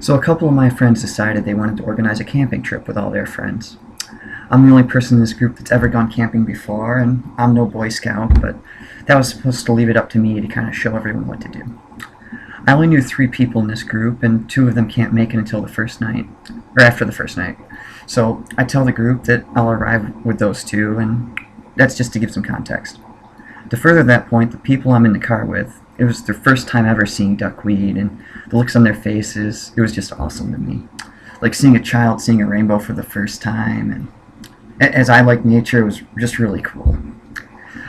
So a couple of my friends decided they wanted to organize a camping trip with all their friends. I'm the only person in this group that's ever gone camping before, and I'm no Boy Scout, but that was supposed to leave it up to me to kind of show everyone what to do. I only knew 3 people in this group, and 2 of them can't make it until the first night, or after the first night. So I tell the group that I'll arrive with those 2, and that's just to give some context. To further that point, the people I'm in the car with, it was their first time ever seeing duckweed, and the looks on their faces, it was just awesome to me. Like seeing a child seeing a rainbow for the first time, and as I like nature, it was just really cool.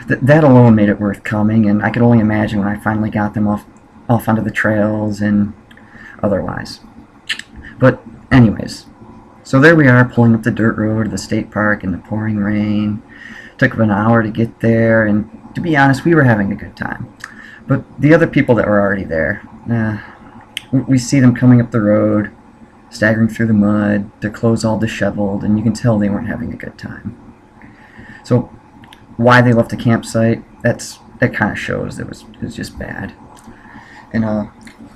That alone made it worth coming, and I could only imagine when I finally got them off onto the trails and otherwise. But anyways, so there we are pulling up the dirt road to the state park in the pouring rain. Took an hour to get there, and to be honest, we were having a good time. But the other people that were already there, we see them coming up the road, staggering through the mud, their clothes all disheveled, and you can tell they weren't having a good time. So why they left the campsite, that kind of shows it was just bad. And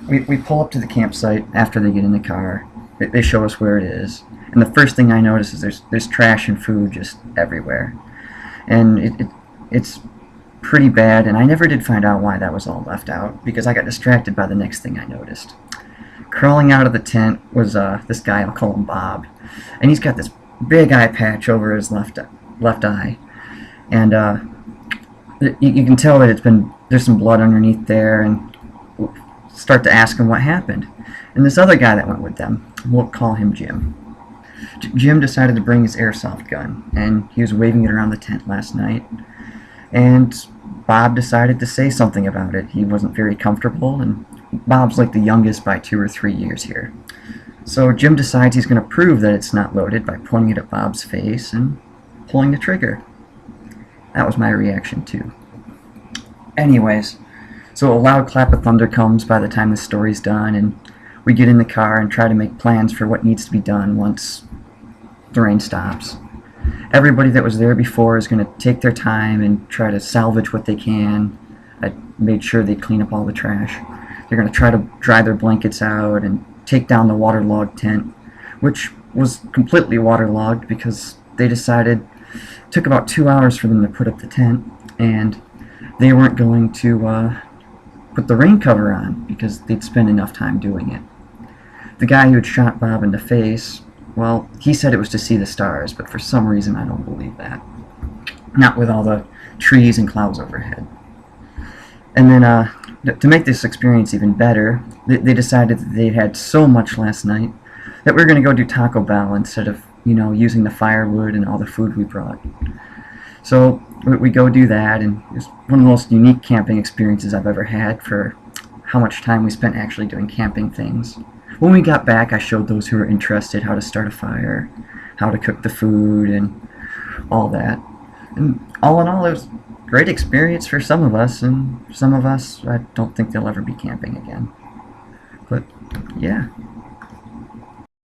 we pull up to the campsite after they get in the car. They show us where it is, and the first thing I notice is there's trash and food just everywhere, and it's pretty bad. And I never did find out why that was all left out, because I got distracted by the next thing I noticed. Crawling out of the tent was this guy, I'll call him Bob, and he's got this big eye patch over his left eye, and you can tell that there's some blood underneath there, and start to ask him what happened. And this other guy that went with them, we'll call him Jim. Jim decided to bring his airsoft gun, and he was waving it around the tent last night, and Bob decided to say something about it. He wasn't very comfortable, and Bob's like the youngest by 2 or 3 years here. So Jim decides he's going to prove that it's not loaded by pointing it at Bob's face and pulling the trigger. That was my reaction too. Anyways, so a loud clap of thunder comes by the time the story's done, and we get in the car and try to make plans for what needs to be done once the rain stops. Everybody that was there before is going to take their time and try to salvage what they can. I made sure they clean up all the trash. They're going to try to dry their blankets out and take down the waterlogged tent, which was completely waterlogged because they decided it took about 2 hours for them to put up the tent, and they weren't going to put the rain cover on because they'd spent enough time doing it. The guy who had shot Bob in the face, well, he said it was to see the stars, but for some reason I don't believe that. Not with all the trees and clouds overhead. And then to make this experience even better, they decided that they'd had so much last night that we were going to go do Taco Bell instead of, using the firewood and all the food we brought. So we go do that, and it was one of the most unique camping experiences I've ever had for how much time we spent actually doing camping things. When we got back, I showed those who were interested how to start a fire, how to cook the food, and all that. And all in all, it was a great experience for some of us, and some of us, I don't think they'll ever be camping again. But, yeah.